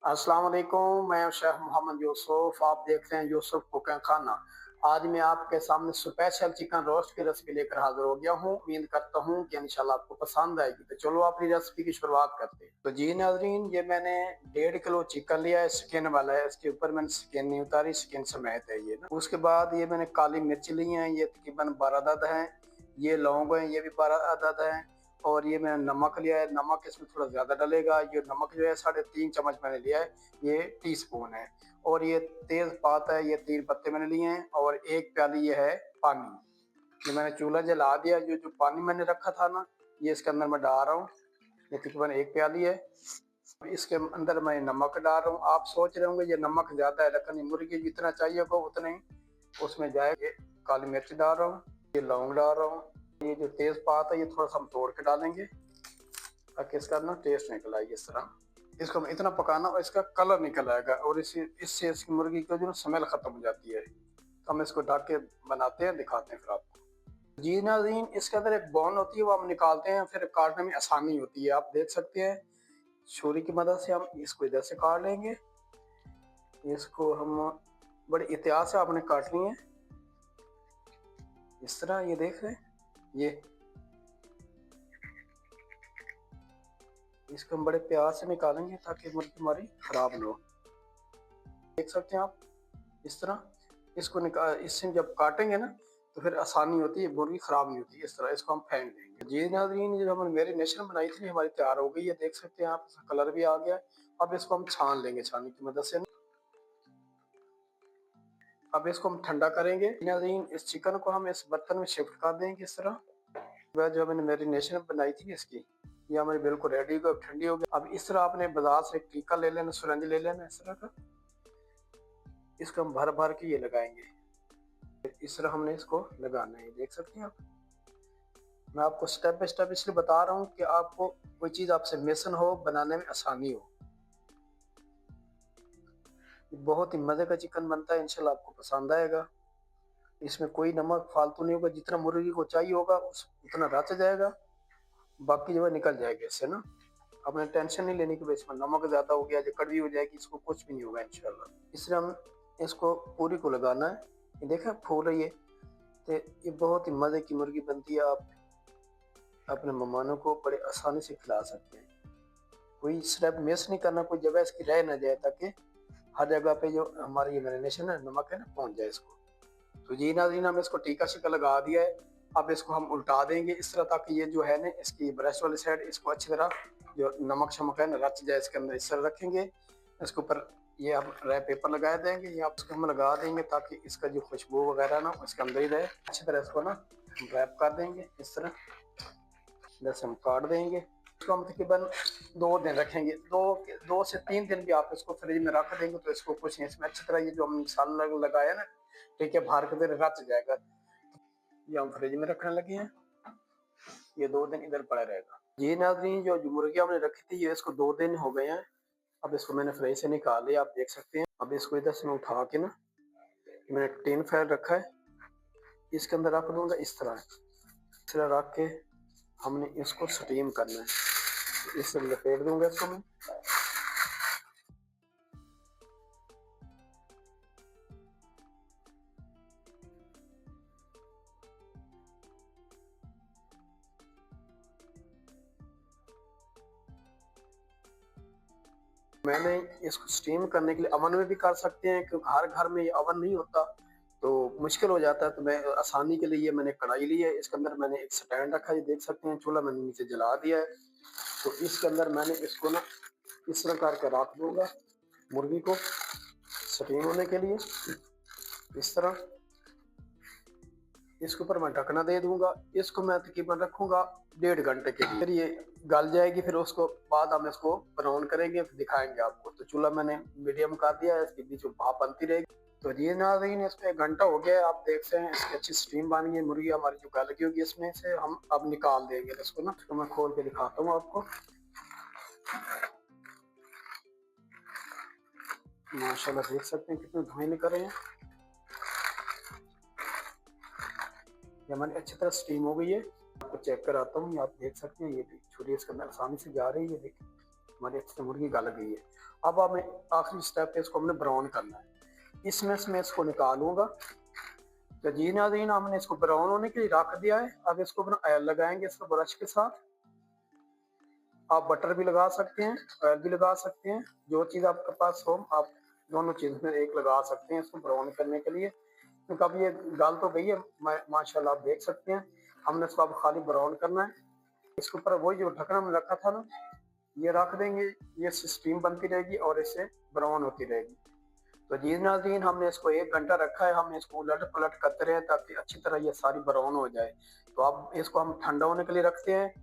अस्सलाम वालेकुम, मैं शेख मोहम्मद यूसुफ। आप देख रहे हैं यूसुफ कुकिंग खाना। आज मैं आपके सामने स्पेशल चिकन रोस्ट की रेसिपी लेकर हाजिर हो गया हूँ। उम्मीद करता हूँ कि इंशाल्लाह आपको पसंद आएगी। तो चलो अपनी रेसिपी की शुरुआत करते हैं। तो जी नाजरीन, ये मैंने 1.5 किलो चिकन लिया है, स्किन वाला है। इसके ऊपर मैंने स्किन नहीं उतारी, स्किन समेत है ये ना। उसके बाद ये मैंने काली मिर्च ली है, ये तकरीबन 12 अदद है। ये लौंग है, ये भी 12 अदद है। और ये मैंने नमक लिया है, नमक इसमें थोड़ा ज़्यादा डलेगा। ये नमक जो है 3.5 चम्मच मैंने लिया है, ये टीस्पून है। और ये तेज़ पात है, ये 3 पत्ते मैंने लिए हैं। और 1 प्याली ये है पानी। ये मैंने चूल्हा जला दिया। जो पानी मैंने रखा था ना, ये इसके अंदर मैं डाल रहा हूँ। ये तकरीबन 1 प्याली है। इसके अंदर मैं नमक डाल रहा हूँ। आप सोच रहे होंगे ये नमक ज़्यादा है, लेकिन मुर्गी जितना चाहिए होगा उतना ही उसमें जाएगा। काली मिर्च डाल रहा हूँ, ये लौंग डाल रहा हूँ। ये जो तेज पात है ये थोड़ा सा हम तोड़ के डालेंगे ताकि इसका ना टेस्ट निकल आए। इस तरह इसको इतना पकाना और इसका कलर निकल आएगा, और इससे इसकी मुर्गी की जो स्मेल खत्म हो जाती है। तो हम इसको ढक के बनाते हैं, दिखाते हैं फिर आपको। जी नाज़रीन, इसके अंदर एक बोन होती है, वो हम निकालते हैं, फिर काटने में आसानी होती है। आप देख सकते हैं छुरी की मदद से हम इसको इधर से काट लेंगे। इसको हम बड़े एहतियात से आपने काटनी है, इस तरह। ये देख रहे हैं, ये इसको हम बड़े प्यार से निकालेंगे ताकि मुर्गी हमारी खराब ना हो। देख सकते हैं आप, इस तरह इसको निकाल। इससे जब काटेंगे ना तो फिर आसानी होती है, मुर्गी खराब नहीं होती। इस तरह इसको हम फेंक देंगे। जी नाज़रीन, जो हमने मैरिनेशन बनाई थी हमारी तैयार हो गई है। देख सकते हैं आप, इसका कलर भी आ गया। अब इसको हम छान लेंगे छाननी की मदद से। अब इसको हम ठंडा करेंगे। नाज़रीन, इस चिकन को हम इस बर्तन में शिफ्ट कर देंगे इस तरह। वह जो मैंने मैरिनेशन बनाई थी इसकी, ये हमारी बिल्कुल रेडी हो गई, ठंडी हो गई। अब इस तरह आपने बाजार से टीका ले लेना, सुरंज ले लेना इस तरह का। इसको हम भर भर के ये लगाएंगे। इस तरह हमने इसको लगाना है, देख सकते हैं आप। मैं आपको स्टेप बाय स्टेप इसलिए बता रहा हूँ कि आपको कोई चीज़ आपसे मिस न हो, बनाने में आसानी हो। बहुत ही मज़े का चिकन बनता है, इंशाल्लाह आपको पसंद आएगा। इसमें कोई नमक फालतू नहीं होगा, जितना मुर्गी को चाहिए होगा उतना रच जाएगा, बाकी जो है निकल जाएगा इससे ना। आपने टेंशन नहीं लेने की वजह इसमें नमक ज़्यादा हो गया, जो कड़वी हो जाएगी, इसको कुछ भी नहीं होगा इंशाल्लाह। इसलिए हम इसको पूरी को लगाना है। ये देखें फूल रही है, तो ये बहुत ही मज़े की मुर्गी बनती है। आप अपने मेहमानों को बड़े आसानी से खिला सकते हैं। कोई स्टेप मिस नहीं करना, कोई जगह इसकी रह ना जाए, ताकि हर जगह पे जो हमारी ये मैरिनेशन है, नमक है ना, पहुँच जाए इसको। तो जी नाज़रीन, हमने इसको टीका शिका लगा दिया है। अब इसको हम उल्टा देंगे इस तरह, ताकि ये जो है ना, इसकी ब्रश वाली साइड इसको अच्छी तरह जो नमक शमक है ना रच जाए इसके अंदर। इस तरह रखेंगे इसके ऊपर। ये हम रैप पेपर लगा देंगे, ये आप इसको हम लगा देंगे ताकि इसका जो खुशबू वगैरह ना इसके अंदर ही रहे। अच्छी तरह इसको ना रैप कर देंगे इस तरह। जैसे हम काट देंगे इसको, हम तकरीबन 2 दिन रखेंगे। 2 से 3 दिन भी आप इसको फ्रिज में रख देंगे तो इसको कुछ नहीं, इसमें अच्छी तरह ये जो हम मसाला लगाया ना, ठीक है, बाहर के दिन रच जाएगा। ये हम फ्रिज में रखने लगे हैं, ये 2 दिन इधर पड़ा रहेगा। ये नाज़रीन, जो मुर्गी हमने रखी थी, ये इसको 2 दिन हो गए हैं। अब इसको मैंने फ्रिज से निकाल लिया, आप देख सकते हैं। अब इसको इधर से मैं उठा के ना, मैंने टिन फैल रखा है, इसके अंदर रख दूंगा इस तरह रख के हमने इसको स्टीम करना है। इससे लपेट दूंगा इसको मैं। मैंने इसको स्टीम करने के लिए अवन में भी कर सकते हैं, क्योंकि हर घर में ये अवन नहीं होता तो मुश्किल हो जाता है। तो मैं आसानी के लिए मैंने कढ़ाई ली है, इसके अंदर मैंने एक स्टैंड रखा है, देख सकते हैं। चूल्हा मैंने नीचे जला दिया है, तो इसके अंदर मैंने इसको ना इस तरह करके रख दूंगा मुर्गी को स्टीम होने के लिए। इस तरह इसके ऊपर मैं ढकना दे दूंगा। इसको मैं तकरीबन रखूंगा 1.5 घंटे के लिए, फिर ये गल जाएगी। फिर उसको बाद हम इसको ब्राउन करेंगे, फिर दिखाएंगे आपको। तो चूल्हा मैंने मीडियम कर दिया है, इसके बीच में भाप बनती रहेगी। तो ये नाज़रीन, इसमें 1 घंटा हो गया, आप देखते हैं इसकी अच्छी स्टीम बन गई। मुर्गी हमारी जो गल गई होगी, इसमें से हम अब निकाल देंगे इसको ना। तो मैं खोल के दिखाता हूँ आपको। माशाल्लाह देख सकते हैं कितने धुएं निकल रहे हैं। ये हमारी अच्छी तरह स्टीम हो गई है। आपको चेक कराता हूँ, आप देख सकते हैं। ये छुरी इसके अंदर आसानी से जा रही है, देखिए हमारी अच्छी तरह मुर्गी गल गई है। अब हमें आखिरी स्टेप है, इसको हमने ब्राउन करना है। इसमें से मैं इसको निकालूंगा। तो जी नाज़रीन, हमने इसको ब्राउन होने के लिए रख दिया है। अब इसको अपना ऑयल लगाएंगे इसको ब्रश के साथ। आप बटर भी लगा सकते हैं, ऑयल भी लगा सकते हैं, जो चीज़ आपके पास हो आप दोनों चीज़ में एक लगा सकते हैं इसको ब्राउन करने के लिए। क्योंकि अब ये गाल तो गई है माशाल्लाह, आप देख सकते हैं। हमने इसको अब खाली ब्राउन करना है। इसके ऊपर वही जो ढक्कन हमने रखा था ना, ये रख देंगे। ये स्टीम बनती रहेगी और इससे ब्राउन होती रहेगी। तो जी नाज़रीन, हमने इसको 1 घंटा रखा है। हम इसको उलट पलट करते रहे ताकि अच्छी तरह ये सारी ब्राउन हो जाए। तो अब इसको हम ठंडा होने के लिए रखते हैं।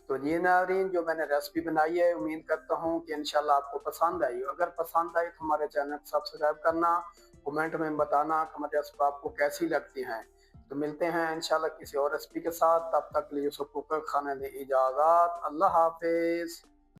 तो जी नाज़रीन, जो मैंने रेसिपी बनाई है, उम्मीद करता हूँ कि इंशाल्लाह आपको पसंद आई। अगर पसंद आई तो हमारे चैनल को सब्सक्राइब करना, कमेंट में बताना कि हमारी रेसिपी आपको कैसी लगती हैं। तो मिलते हैं इंशाल्लाह किसी और रेसिपी के साथ। तब तक के लिए सबको खाने दें इजाज़त। अल्लाह हाफिज़।